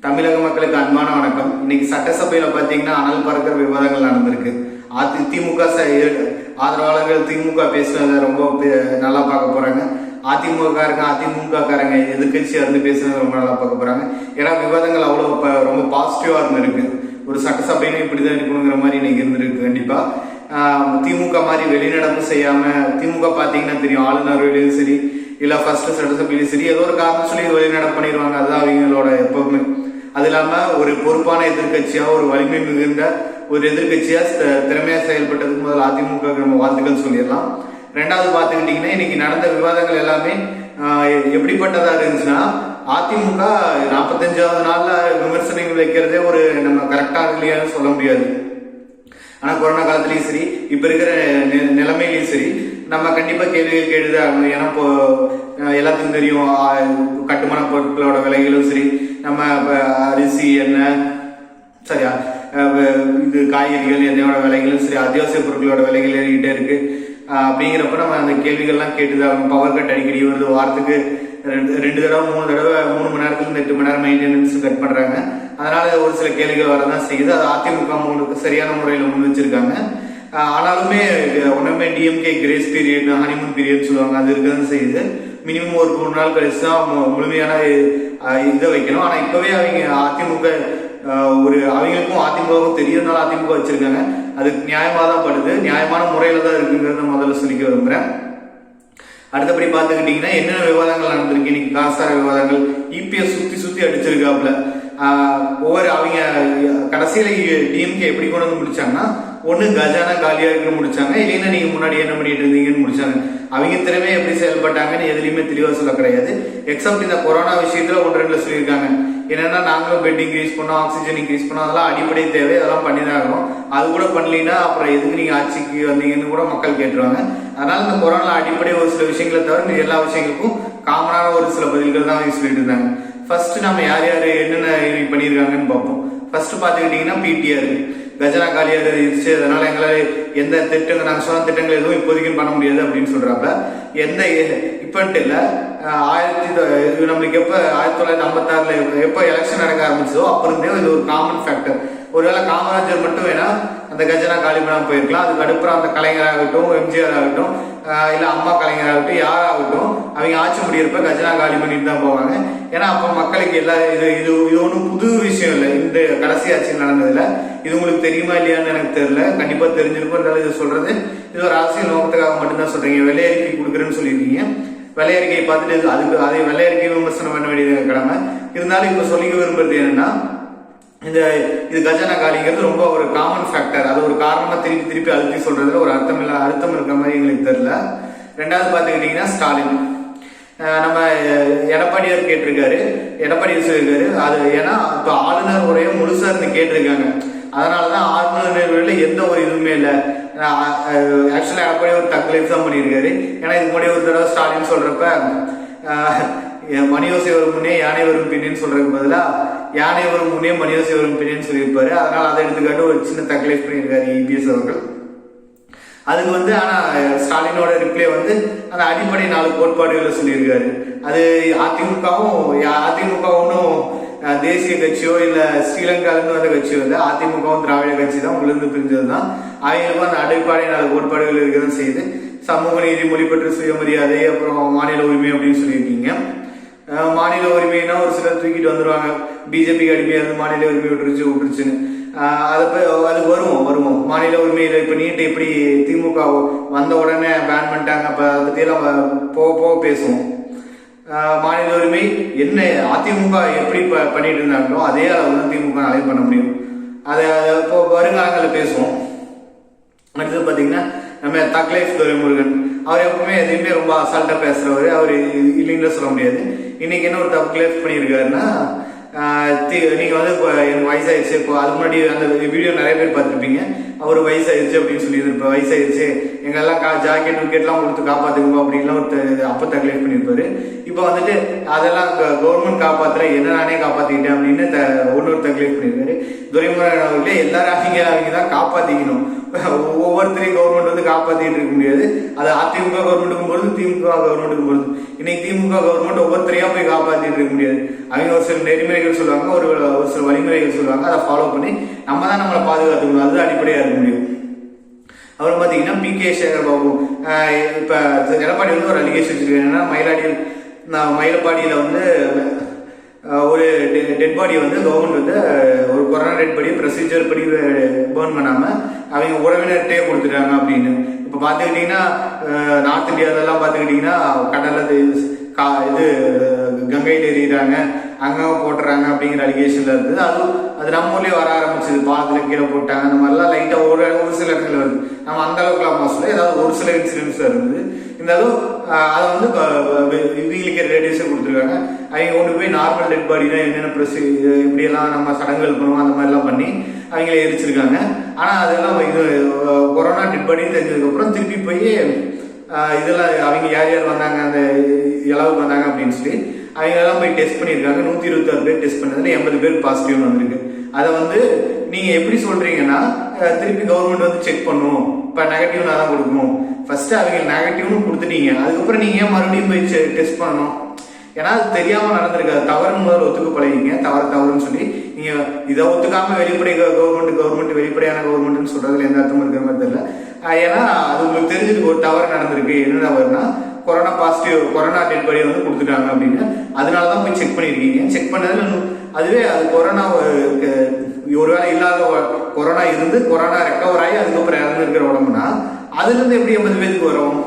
தமிழக மக்களுக்கு அன்பான வணக்கம். இன்னைக்கு சட்டசபையில பாத்தீங்கன்னா அனல் பறக்கிற விவாதங்கள் நடந்திருக்கு. திமுக ஆதரவாளர்கள் திமுக பேசுனதை ரொம்ப நல்லா பார்க்க போறாங்க. அதிமுக காரங்க எதிர்கட்சியா இருந்து பேசுனது ரொம்ப நல்லா பார்க்க போறாங்க. ஏன்னா விவாதங்கள் அவ்வளவு ரொம்ப பாசிட்டிவா இருந்திருக்கு. ஒரு சட்டசபையிலும் இப்படிதான் இருக்கணுங்கிற மாதிரி இன்னைக்கு இருந்திருக்கு. கண்டிப்பா திமுக மாதிரி வெளிநடப்பு செய்யாம, திமுக பாத்தீங்கன்னா தெரியும், ஆளுநர்களையும் சரி இல்ல ஃபர்ஸ்ட் சட்டசபையிலும் சரி ஏதோ ஒரு காரணம் சொல்லி வெளிநடப்பு பண்ணிடுவாங்க. அதுதான் அவங்களோட எப்பவுமே. அது இல்லாம ஒரு பொறுப்பான எதிர்கட்சியா, ஒரு வலிமை மிகுந்த ஒரு எதிர்கட்சியா திறமையா செயல்பட்டதுக்கு முதல்ல அதிமுக நம்ம வாழ்த்துக்கள் சொல்லிடலாம். ரெண்டாவது பாத்துக்கிட்டீங்கன்னா இன்னைக்கு நடந்த விவாதங்கள் எல்லாமே எப்படிப்பட்டதா இருந்துச்சுன்னா, அதிமுக 45வது நாள்ல விமர்சனங்கள் வைக்கிறதே ஒரு நம்ம கரெக்டா இல்லையான்னு சொல்ல முடியாது. ஆனா கொரோனா காலத்திலயும் சரி, இப்ப இருக்கிற நிலைமையிலயும் சரி, நம்ம கண்டிப்பா கேள்விகள் கேட்டுதான். ஏன்னா இப்போ எல்லாத்துக்கும் தெரியும், கட்டுமான பொருட்களோட விலைகளும் சரி, நம்ம அரிசி எண்ணெய் சரியா, இது காய்கறிகள் எண்ணெயோட விலைகளும் சரி, அத்தியாவசிய பொருட்களோட விலைகள் ஏறிக்கிட்டே இருக்கு. அப்படிங்கிறப்ப நம்ம அந்த கேள்விகள்லாம் கேட்டுதான். பவர் கட் அடிக்கடி வருது, வாரத்துக்கு 2 தடவை 3 தடவை 3 மணி நேரத்துல 8 மணி நேரம் மெயின்டெனன்ஸ் கட் பண்றாங்க. அதனால ஒரு சில கேள்விகள் வரதான் செய்யுது. அது அதிமுக உங்களுக்கு சரியான முறையில் முன் வச்சிருக்காங்க. ஆனாலுமே ஒன்றுமே DMK grace period, honeymoon period சொல்லுவாங்க, அது இருக்குதுன்னு செய்யுது. மினிமம் ஒரு 3 நாள் கழிச்சு தான் முழுமையான இதை வைக்கணும். ஆனா இப்பவே அவங்க அதிமுக அவங்களுக்கும் அதிமுகவும் தெரியறதுனால அதிமுக வச்சிருக்காங்க. அது நியாயமா தான் படுது, நியாயமான முறையில தான் இருக்குங்கிறத முதல்ல சொல்லிக்க விரும்புறேன். அடுத்தபடி பாத்துக்கிட்டீங்கன்னா என்னென்ன விவாதங்கள் நடந்திருக்கு இன்னைக்கு. காசார விவாதங்கள், இபிஎஸ் சுத்தி அடிச்சிருக்காப்ல. ஒவ்வொரு அவங்க கடைசியில டிஎம்கே எப்படி கொண்டு வந்து முடிச்சாங்கன்னா, ஒண்ணு கஜானா காலியா இருக்குன்னு முடிச்சாங்க, இல்லைன்னா நீங்க முன்னாடி என்ன பண்ணிட்டு இருந்தீங்கன்னு முடிச்சாங்க. அவங்க திறமை எப்படி செயல்பட்டாங்கன்னு எதுலையுமே தெளிவா சொல்ல கிடையாது. எக்ஸப்ட் இந்த கொரோனா விஷயத்துல 1-2 சொல்லியிருக்காங்க. என்னன்னா, நாங்களும் பெட் இன்க்ரீஸ் பண்ணோம், ஆக்சிஜன் இன்க்ரீஸ் பண்ணோம், அதெல்லாம் அடிப்படை தேவை, அதெல்லாம் பண்ணிதான் ஆகணும். அது கூட பண்ணலீங்கன்னா அப்புறம் எதுக்கு நீங்க ஆட்சிக்கு வந்தீங்கன்னு கூட மக்கள் கேட்டுருவாங்க. அதனால இந்த கொரோனா அடிப்படை ஒரு சில விஷயங்களை தவிர எல்லா விஷயங்களுக்கும் காமனான ஒரு சில பதில்கள் தான் அவங்க சொல்லிட்டு இருந்தாங்க. ஃபர்ஸ்ட் நம்ம யார் யாரு என்னென்ன பண்ணியிருக்காங்கன்னு பார்ப்போம். ஃபர்ஸ்ட் பாத்துக்கிட்டீங்கன்னா பிடிஆர் கஜனா காலியா இருந்துச்சு, அதனால எங்களால எந்த திட்டங்கள், நாங்க சொன்ன திட்டங்கள் எதுவும் இப்போதைக்கு பண்ண முடியாது அப்படின்னு சொல்றாப்ப, எந்த இப்பன்ட்டு இல்ல, நம்மளுக்கு எப்ப 1956 எப்ப எலெக்ஷன் நடக்க ஆரம்பிச்சதோ அப்ப இருந்தே இது ஒரு காமன் ஃபேக்டர். ஒருவேளை காமராஜர் மட்டும் வேணா அந்த கஜனா காலி பண்ணாம போயிருக்கலாம். அதுக்கு அடுப்புறம் அந்த கலைஞராகட்டும், எம்ஜிஆர் ஆகட்டும், இல்ல அம்மா கலைஞராகட்டும், யாராகட்டும், அவங்க ஆட்சி முடியிருப்ப கஜனா காலி பண்ணிட்டு தான் போவாங்க. ஏன்னா அப்ப மக்களுக்கு இது ஒன்றும் புது விஷயம் இல்லை. இந்த கடைசி ஆட்சியில் நடந்ததுல இது உங்களுக்கு தெரியுமா இல்லையான்னு எனக்கு தெரியல. கண்டிப்பா தெரிஞ்சிருக்கும். இது சொல்றது இது ஒரு அரசியல் நோக்கத்துக்காக மட்டும்தான் சொல்றீங்க. வெள்ளை அறிக்கை கொடுக்குறேன்னு சொல்லியிருக்கீங்க. வெள்ளை அறிக்கையை பார்த்துட்டு அதுக்கு அதே வெள்ளை அறிக்கை விமர்சனம் பண்ண வேண்டியது கடமை. இருந்தாலும் இப்ப சொல்லிக்க விரும்புறது என்னன்னா, இது கஜானா காலிங்கிறது ரொம்ப ஒரு காமன் ஃபேக்டர். அது ஒரு காரணமா திருப்பி அழுத்தி சொல்றதுல ஒரு அர்த்தம் இருக்கிற மாதிரி எங்களுக்கு தெரியல. ரெண்டாவது பாத்துக்கிட்டீங்கன்னா ஸ்டாலின், நம்ம எடப்பாடியார் கேட்டிருக்காரு, எடப்பாடியார் சொல்லியிருக்காரு. அது ஏன்னா இப்ப ஆளுநர் உரையை முழுசா இருந்து கேட்டிருக்காங்க. அதனாலதான் ஆளுநர் எந்த ஒரு இதுவுமே இல்லை. ஆக்சுவலா எடப்பாடி ஒரு தக்லைஃப் தான் பண்ணியிருக்காரு. ஏன்னா இதுக்கு முன்னாடி ஒரு தடவை ஸ்டாலின் சொல்றப்ப மணியோசை வரும் முன்னே யானை வரும் பின்னேன்னு சொல்றதுக்கு பதிலா யானை வரும் முன்னே மணியோசை வரும் பின்னேன்னு சொல்லியிருப்பாரு. அதனால அதை எடுத்துக்காட்டு ஒரு சின்ன தக்லைஃப் பண்ணியிருக்காரு இபிஎஸ் அவர்கள். அதுக்கு ஆனா ஸ்டாலினோட ரிப்ளை அந்த அடிப்படை 4 கோட்பாடுகளை சொல்லியிருக்காரு. அது அதிமுக ஒன்றும் தேசிய கட்சியோ இல்ல ஸ்ரீலங்கால இருந்து வந்த கட்சியோ இல்ல, அதிமுகவும் திராவிட கட்சி தான் உள்ள பிரிஞ்சது தான். அவங்களுக்கும் அந்த அடிப்படை 4 கோட்பாடுகள் இருக்கதான் செய்யுது. சமூக நீதி, மொழிப்பற்று, சுயமரியாதை, அப்புறம் மாநில உரிமை அப்படின்னு சொல்லியிருக்கீங்க. மாநில உரிமைனா ஒரு சிலர் தூக்கிட்டு வந்துருவாங்க, பிஜேபி அடிமையா இருந்து மாநில உரிமை விட்டுருச்சுன்னு. அது வருவோம் மாநில உரிமையில இப்ப நீட்டு எப்படி திமுக வந்த உடனே பேன் பண்ணிட்டாங்க, அப்ப அதை பத்தி எல்லாம் போக பேசுவோம். மாநில உரிமை என்ன அதிமுக எப்படி பண்ணிட்டு இருந்தாங்களோ அதே அளவு தான் திமுக நாளைக்கு பண்ண முடியும். அதை இப்போ வருங்காலங்களில் பேசுவோம். அடுத்தது பாத்தீங்கன்னா நம்ம தக்லைஃப் துரைமுருகன், அவர் எப்பவுமே எதையுமே ரொம்ப அசால்ட்டா பேசுறவரு. அவர் இல்லைன்னு சொல்ல முடியாது. இன்னைக்கு என்ன ஒரு தக்லைஃப் பண்ணியிருக்காருன்னா, நீங்க எனக்கு வயசாயிடுச்சு, இப்போ அதுக்கு முன்னாடி அந்த வீடியோ நிறைய பேர் பார்த்துருப்பீங்க. அவர் வயசாயிருச்சு அப்படின்னு சொல்லி இப்போ வயசாயிருச்சு எங்கெல்லாம் ஜாக்கெட் விக்கெட்லாம் கொடுத்து காப்பாத்துங்க அப்படின்லாம் ஒரு அப்ப தக்லீஃப் பண்ணியிருப்பாரு. இப்போ வந்துட்டு அதெல்லாம் கவர்மெண்ட் காப்பாத்துற என்ன நானே காப்பாத்திக்கிட்டேன் அப்படின்னு ஒன்னொரு தக்லீஃப் பண்ணியிருக்காரு. துரைமுருகன் அவர்களே எல்லாரும் அவங்க தான் காப்பாத்திக்கணும், ஒவ்வொருத்தரையும் கவர்மெண்ட் வந்து காப்பாத்திட்டு இருக்க முடியாது. அது அதிமுக கவர்மெண்ட்டுக்கும் பொழுது திமுக கவர்மெண்ட்டுக்கும் பொழுது. இன்னைக்கு திமுக கவர்மெண்ட் ஒவ்வொருத்தரையா போய் காப்பாத்திட்டு இருக்க முடியாது. அவங்க ஒரு சில நெறிமுறைகள் சொல்லுவாங்க, ஒரு சில வழிமுறைகள் சொல்லுவாங்க, அதை ஃபாலோ பண்ணி நம்ம தான் நம்மளை பாதுகாத்துக்கணும். அது அடிப்படையா இருக்க முடியும். அப்புறம் பாத்தீங்கன்னா பி.கே. சேகர் பாபு இப்ப எடப்பாடி வந்து ஒரு அலிகேஷன் வச்சிருக்காரு. ஏன்னா மயிலப்பாடியில வந்து ஒரு டெட் பாடியை வந்து கவர்மெண்ட் வந்து ஒரு கொரோனா டெட் பாடியை ப்ரொசீஜர் படி பேர்ன் பண்ணாம அவங்க உறவினர்கிட்டே கொடுத்துட்டாங்க அப்படின்னு. இப்போ பார்த்துக்கிட்டிங்கன்னா நார்த் இந்தியாவிலலாம் பார்த்துக்கிட்டிங்கன்னா கடலில் இது கங்கையில் எறிகிறாங்க, அங்கே போட்டுறாங்க அப்படிங்கிற அலிகேஷன்ல இருந்தது. அது நம்ம ஊர்லேயே வர ஆரம்பிச்சது. பாலத்தில் கீழே போட்டாங்க, அந்த மாதிரிலாம் லைட்டாக ஒரு சில இடத்துல வருது. நம்ம அந்த அளவுக்குலாம் மோசம், ஏதாவது ஒரு சில இன்சிடென்ட்ஸ் இருந்தது. இருந்தாலும் அதை வந்து இவங்களுக்கு ரேடியேஷன் கொடுத்துருக்காங்க. அவங்க கொண்டு போய் நார்மல் டெட் பாடினா என்னென்ன இப்படியெல்லாம் நம்ம சடங்குகள் பண்ணுவோம் அந்த மாதிரிலாம் பண்ணி அவங்கள எரிச்சிருக்காங்க. ஆனால் அதெல்லாம் இது கொரோனா டெட் பாடின்னு தெரிஞ்சதுக்கப்புறம் திருப்பி போய் இதெல்லாம் அவங்க யார் யார் வந்தாங்க, அந்த இளவுக்கு வந்தாங்க அப்படின்னு சொல்லி அவங்க எல்லாம் போய் டெஸ்ட் பண்ணியிருக்காங்க. 126 பேர் டெஸ்ட் பண்ணதுல 80 பேர் பாசிட்டிவ்னு வந்திருக்கு. அதை வந்து நீங்க எப்படி சொல்றீங்கன்னா திருப்பி கவர்மெண்ட் வந்து செக் பண்ணும், இப்போ நெகட்டிவ்னா தான் கொடுக்கணும். ஃபர்ஸ்ட் அவங்க நெகட்டிவ்னு கொடுத்துட்டீங்க, அதுக்கப்புறம் நீங்க ஏன் மறுபடியும் போய் டெஸ்ட் பண்ணணும்? ஏன்னா அது தெரியாம நடந்திருக்காது. தவறுன்னு முதல்ல ஒத்துக்க பழகிங்க, தவறுன்னு சொல்லி நீங்க இதை ஒத்துக்காம கவர்மெண்ட் வெளிப்படையான கவர்மெண்ட்னு சொல்றதுல எந்த அர்த்தமும் இருக்கிற மாதிரி தெரியல. ஏன்னா அது உங்களுக்கு தெரிஞ்சதுக்கு ஒரு தவறு நடந்திருக்கு. என்ன தவறுனா கொரோனா டெட் பாடியை வந்து கொடுத்துட்டாங்க அப்படின்னு, அதனாலதான் போய் செக் பண்ணிருக்கீங்க. செக் பண்ணதுல அதுவே அது கொரோனா ஒருவேளை இல்லாத கொரோனா இருந்து கொரோனா ரெக்கவர் ஆகி அதுக்கப்புறம் இறந்து இருக்கிற உடம்புனா அதுல இருந்து எப்படி 80 பேருக்கு வரும்?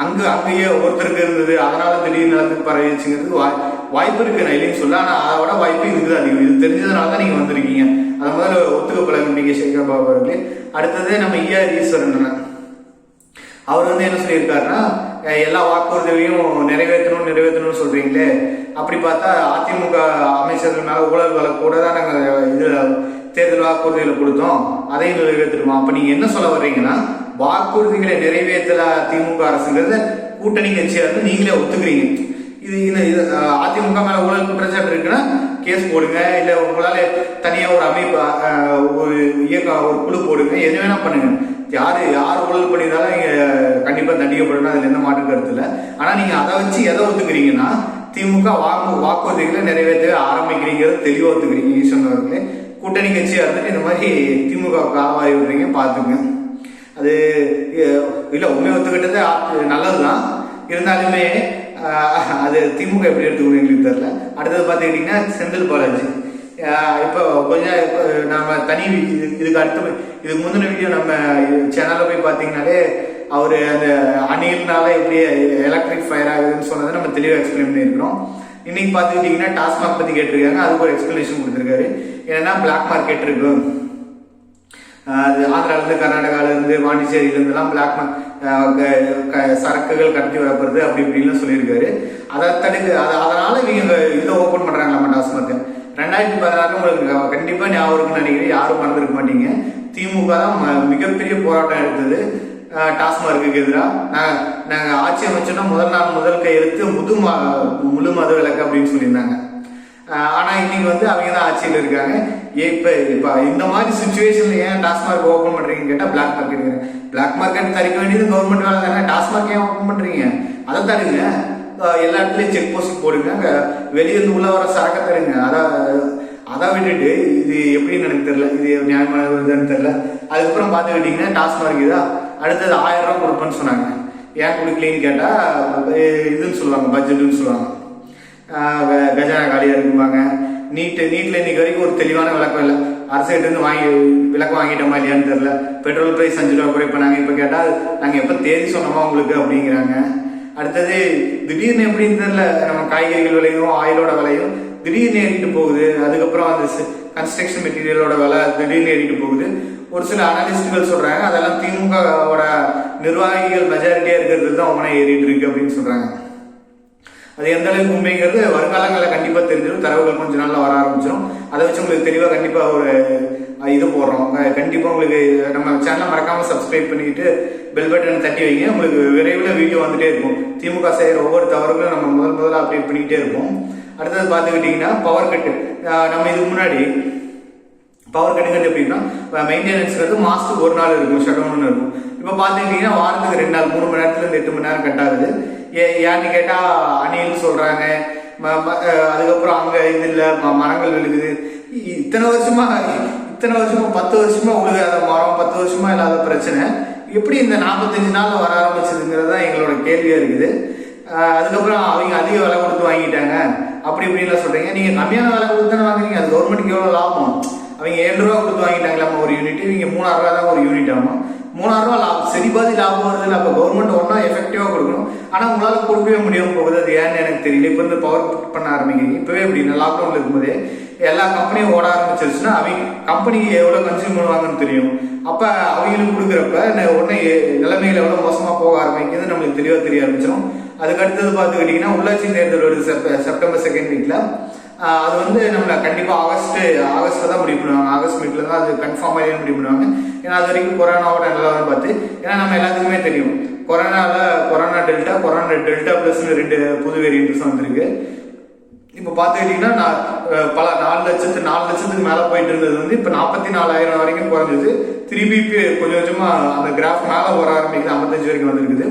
அங்கேயே ஒருத்தருக்கு இருந்தது, அதனால திடீர்னு நிலத்துக்கு பரவிச்சுங்கிறது வாய்ப்பு இருக்கு. நான் இல்லைன்னு சொல்ல, ஆனா அதை விட வாய்ப்பு இதுதான் அதிகம். இது தெரிஞ்சதுனால தான் நீங்க வந்திருக்கீங்க. அதை முதல்ல ஒத்துக்க பழகும் பி.கே. சேகர் பாபு அவர்களே. அடுத்தது நம்ம ஈஆர் ஈஸ்வரன் அவர் வந்து என்ன சொல்லியிருக்காருன்னா, எல்லா வாக்குறுதிகளையும் நிறைவேற்றணும்னு சொல்றீங்களே, அப்படி பார்த்தா அதிமுக அமைச்சர்கள் மேல ஊழல் வழக்கு கூட தான் நாங்க இதுல தேர்தல் வாக்குறுதிகளை கொடுத்தோம், அதையும் நிறைவேற்றிடுவோம். அப்ப நீங்க என்ன சொல்ல வர்றீங்கன்னா, வாக்குறுதிகளை நிறைவேற்றல திமுக அரசுங்கிறத கூட்டணி கட்சியா இருந்து நீங்களே ஒத்துக்கிறீங்க. இது அதிமுக மேல ஊழல் குற்றச்சாட்டு இருக்குன்னா கேஸ் போடுங்க, இல்ல உங்களால தனியா ஒரு அமைப்பு ஒரு இயக்கம் ஒரு குழு போடுங்க, எது வேணா பண்ணுங்க. யார் ஊழல் பண்ணியிருந்தாலும் நீங்க கண்டிப்பா தண்டிக்கப்படணும், அதுல எந்த மாற்று கருத்து இல்லை. ஆனா நீங்க அதை வச்சு எதை ஒத்துக்கிறீங்கன்னா, திமுக வாக்குறுதிகளை நிறைவேற்றவே ஆரம்பிக்கிறீங்கிறது தெளிவா ஒத்துக்கிறீங்க. ஈஸ்வரன் அவர்களே, கூட்டணி கட்சியா இருந்துட்டு இந்த மாதிரி திமுக காலவாரி விடுறீங்க, பாத்துங்க. அது இல்ல உண்மையை ஒத்துக்கிட்டது நல்லதுதான், இருந்தாலுமே அது திமுக எப்படி எடுத்துக்கணும் எங்களுக்கு தெரியல. அடுத்தது பாத்துக்கிட்டீங்கன்னா செந்தில் பாலாஜி. இப்போ கொஞ்சம் நம்ம தனி இதுக்கு முந்தின வீடியோ நம்ம சேனல்ல போய் பாத்தீங்கன்னாலே அவரு அந்த அணில்னால எப்படி எலக்ட்ரிக் ஃபயர் ஆகுதுன்னு சொன்னதை நம்ம தெளிவாக எக்ஸ்பிளைன் பண்ணியிருக்கிறோம். இன்னைக்கு பாத்துக்கிட்டீங்கன்னா டாஸ்மாக் பத்தி கேட்டிருக்காங்க, அதுக்கு ஒரு எக்ஸ்பிளனேஷன் கொடுத்திருக்காரு. ஏன்னா பிளாக் மார்க்கெட் இருக்கு, ஆந்திரால இருந்து கர்நாடகால இருந்து பாண்டிச்சேரியில இருந்து எல்லாம் பிளாக் சரக்குகள் கடத்தி வரப்படுது அப்படி இப்படின்னு சொல்லியிருக்காரு. அதை அதனால இவங்க இதை ஓபன் பண்றாங்க நம்ம டாஸ்மாக். 2016 உங்களுக்கு கண்டிப்பா ஞாபகம் இருக்குன்னு நினைக்கிறேன், யாரும் மறந்துருக்க மாட்டீங்க. திமுக தான் மிகப்பெரிய போராட்டம் எடுத்தது டாஸ்மார்க்கு எதிராக. நாங்க ஆட்சி அமைச்சோம்னா முதல் கையெழுத்து முழு மது விலக்கு அப்படின்னு சொல்லியிருந்தாங்க. ஆனா இன்னைக்கு வந்து அவங்க தான் ஆட்சியில் இருக்காங்க. இப்ப இந்த மாதிரி சுச்சுவேஷன்ல ஏன் டாஸ்மார்க் ஓபன் பண்றீங்கன்னு கேட்டா பிளாக் மார்க்கெட் தடுக்க வேண்டியது கவர்மெண்ட் வேலை தானே. டாஸ்மார்க் ஏன் ஓபன் பண்றீங்க? அதை தடுங்க, எல்லா இடத்துலயும் செக் போஸ்ட் போடுங்க, வெளியிருந்து உள்ள வர சரக்க தருங்க. அதை விட்டுட்டு இது எப்படின்னு எனக்கு தெரியல, இது நியாயமானதுன்னு தெரியல. அதுக்கப்புறம் பாத்துக்கிட்டீங்கன்னா டாஸ்மார்க் இதா அடுத்தது 1000 ரூபாய் கொடுப்பேன்னு சொன்னாங்க. ஏன் கொடுக்கலன்னு கேட்டா இதுன்னு சொல்லுவாங்க, பட்ஜெட்னு சொல்லுவாங்க, கஜானா காலியா இருக்குவாங்க. நீட்ல இன்னைக்கு வரைக்கும் ஒரு தெளிவான விளக்கம் இல்லை. அரசுகிட்ட இருந்து விளக்கம் வாங்கிட்டோமா இல்லையான்னு தெரியல. பெட்ரோல் பிரைஸ் 5 ரூபா குறைப்பாங்க, இப்ப கேட்டா நாங்க எப்ப தேதி சொன்னோமா உங்களுக்கு அப்படிங்கிறாங்க. அடுத்தது திடீர்னு எப்படின்னு தெரியல, நம்ம காய்கறிகள் விலையும் ஆயிலோட விலையும் திடீர்னு ஏறிட்டு போகுது. அதுக்கப்புறம் அந்த கன்ஸ்ட்ரக்ஷன் மெட்டீரியலோட விலை திடீர்னு ஏறிட்டு போகுது. ஒரு சில அனலிஸ்டுகள் சொல்றாங்க அதெல்லாம் திமுகவோட நிர்வாகிகள் மெஜாரிட்டியா இருக்கிறது தான் உடனே ஏறிட்டு இருக்கு அப்படின்னு சொல்றாங்க. அது எந்த அளவுக்கு உண்மைங்கிறது வருங்காலங்களில் கண்டிப்பா தெரிஞ்சிடும். தரவுகள் கொஞ்ச நாள்ல வர ஆரம்பிச்சிடும். அதை வச்சு உங்களுக்கு தெளிவா கண்டிப்பா ஒரு இது போடுறோம். கண்டிப்பா உங்களுக்கு நம்ம சேனலை மறக்காம சப்ஸ்கிரைப் பண்ணிட்டு பெல் பட்டன் தட்டி வைங்க. உங்களுக்கு விரைவில் வீடியோ வந்துட்டே இருக்கும். திமுக செய்யற ஒவ்வொரு தவறுகளும் நம்ம முதல்ல அப்டேட் பண்ணிக்கிட்டே இருப்போம். அடுத்தது பார்த்துக்கிட்டீங்கன்னா பவர் கட்டு. நம்ம இதுக்கு முன்னாடி பவர் கட்டுங்கிறது எப்படின்னா மெயின்டெனன்ஸ்ங்கிறது மாசத்துக்கு ஒரு நாள் இருக்கும், ஷட் டவுன் இருக்கும். இப்போ பார்த்துக்கிட்டீங்கன்னா வாரத்துக்கு 2 நாள் 3 மணி நேரத்துலேருந்து 8 மணி நேரம் கட் ஆகுது. ஏன்னு கேட்டால் அணில்னு சொல்கிறாங்க. அதுக்கப்புறம் அங்கே இது இல்லை, மரங்கள் விழுகுது. இத்தனை வருஷமா 10 வருஷமா உழுகாத மரம், 10 வருஷமா இல்லாத பிரச்சனை எப்படி இந்த 45 நாள்ல வர ஆரம்பிச்சதுங்கிறது தான் எங்களோட கேள்வியா இருக்குது. அதுக்கப்புறம் அவங்க அதிக விலை கொடுத்து வாங்கிட்டாங்க அப்படி இப்படின்லாம் சொல்றீங்க. நீங்க கம்மியான விலை கொடுத்து தானே வாங்குறீங்க, அது கவர்மெண்ட்டுக்கு எவ்வளவு லாபம்? அவங்க 7 ரூபா கொடுத்து வாங்கிட்டாங்களாமா ஒரு யூனிட், இவங்க 3,000 ரூபா தான் ஒரு யூனிட் ஆகும். 3,000 ரூபா லாபம், சரி பாதி லாபம் வருது இல்லை? அப்போ கவர்மெண்ட் ஒன்றா எஃபெக்டிவா கொடுக்கணும். ஆனால் உங்களால் கொடுக்கவே முடியாமல் போகுது. அது ஏன்னு எனக்கு தெரியல. இப்போ வந்து பவர் பண்ண ஆரம்பிக்கிறீங்க. இப்பவே எப்படின்னா லாக்டவுன்ல இருக்கும்போதே எல்லா கம்பெனியும் ஓட ஆரம்பிச்சிருச்சுன்னா அவங்க கம்பெனிக்கு எவ்வளோ கன்சியூம் பண்ணுவாங்கன்னு தெரியும். அப்போ அவங்களுக்கு கொடுக்குறப்ப உடனே நிலைமைகள் எவ்வளோ மோசமாக போக ஆரம்பிக்குது நம்மளுக்கு தெரிய ஆரம்பிச்சிடும். அதுக்கு அடுத்தது பார்த்துக்கிட்டிங்கன்னா உள்ளாட்சி தேர்தல் வருது செப்டம்பர் 2nd வீக்ல. அது வந்து நம்மள கண்டிப்பாக ஆகஸ்ட்ல தான் முடிவு பண்ணுவாங்க. ஆகஸ்ட் மீட்ல தான் அது கன்ஃபார்மாக முடிவு பண்ணுவாங்க. ஏன்னா அது வரைக்கும் கொரோனாவோட நிலவரம் பார்த்து, ஏன்னா நம்ம எல்லாத்துக்குமே தெரியும் கொரோனா டெல்டா பிளஸ் 2 புது வேரியன்ட்ஸ் வந்திருக்கு. இப்போ பார்த்துக்கிட்டிங்கன்னா பல 4 லட்சத்துக்கு மேலே போயிட்டு இருந்தது வந்து இப்போ 44,000 வரைக்கும் குறைஞ்சது. திருப்பி கொஞ்சம் கொஞ்சமாக அந்த கிராஃப் மேலே வர ஆரம்பிக்குது. 55 வரைக்கும் வந்துருக்குது.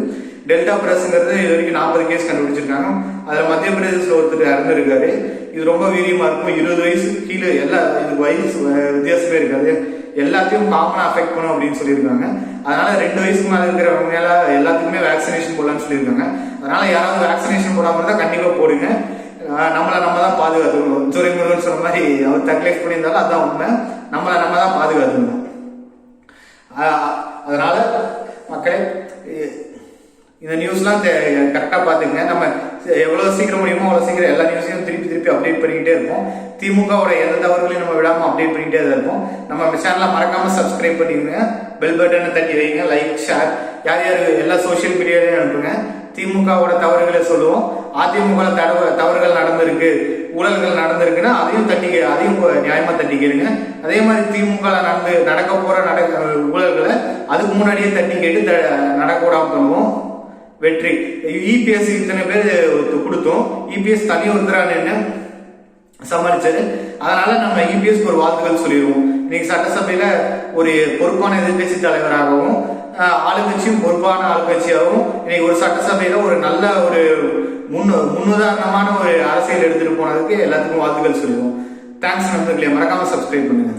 டெல்டா பிரஸ்ங்கிறது இது வரைக்கும் 40 கேஸ் கண்டுபிடிச்சிருக்காங்க. அதில் மத்திய பிரதேசத்தில் ஒருத்தர் இறந்துருக்காரு. இது ரொம்ப வீரியமாக இருக்கும். 20 வயசு கீழே இது வயசு வித்தியாசமே இருக்காது, எல்லாத்தையும் காமனாக அஃபெக்ட் பண்ணும் அப்படின்னு சொல்லியிருக்காங்க. அதனால 2 வயசுக்கு மேலே இருக்கிறவங்க மேல எல்லாத்துக்குமே வேக்சினேஷன் போடலாம்னு சொல்லியிருக்காங்க. அதனால யாராவது வேக்சினேஷன் போடாமல் இருந்தால் கண்டிப்பாக போடுங்க. நம்ம தான் பாதுகாத்துக்கணும். துரைமுருகன் சொன்ன மாதிரி அவர் தக்லைஃப் பண்ணியிருந்தாலும் அதுதான் உண்மை. நம்ம தான் பாதுகாத்துக்கணும். அதனால மக்களே இந்த நியூஸ்லாம் கரெக்டாக பார்த்துக்கங்க. நம்ம எவ்வளோ சீக்கிரம் முடியுமோ அவ்வளோ சீக்கிரம் எல்லா நியூஸையும் திருப்பி அப்டேட் பண்ணிக்கிட்டே இருப்போம். திமுகவோட எந்த தவறுகளையும் நம்ம விடாமல் அப்டேட் பண்ணிக்கிட்டே தான் இருப்போம். நம்ம சேனலை மறக்காமல் சப்ஸ்கிரைப் பண்ணிடுங்க, பெல் பட்டனை தட்டி வைங்க, லைக் ஷேர் யார் எல்லா சோஷியல் மீடியாலையும் அனுப்புங்க. திமுகவோட தவறுகளை சொல்லுவோம். அதிமுக தவறுகள் நடந்திருக்கு, ஊழல்கள் நடந்திருக்குன்னா அதையும் நியாயமா தட்டி கேளுங்க. அதே மாதிரி திமுக நடக்க போற ஊழல்களை அதுக்கு முன்னாடியே தட்டி கேட்டு நடக்க விடாம பண்ணுவோம். வெற்றி. இபிஎஸ் இத்தனை பேர் கொடுத்தோம், இபிஎஸ் தனி ஒருத்தரான சமாளிச்சாரு. அதனால நம்ம இபிஎஸ்க்கு ஒரு வாழ்த்துக்கள் சொல்லிடுவோம். இன்னைக்கு சட்டசபையில ஒரு பொறுப்பான எதிர்கட்சி தலைவராகவும் ஆளுங்கட்சியும் பொறுப்பான ஆளுங்கட்சியாகவும் இன்னைக்கு ஒரு சட்டசபையில ஒரு நல்ல ஒரு முன்னுதாரணமான ஒரு அரசியல் எடுத்துட்டு போனதுக்கு எல்லாத்துக்கும் வாழ்த்துக்கள் சொல்லுவோம். தேங்க்ஸ் நண்பர்களே, மறக்காம சப்ஸ்கிரைப் பண்ணுங்க.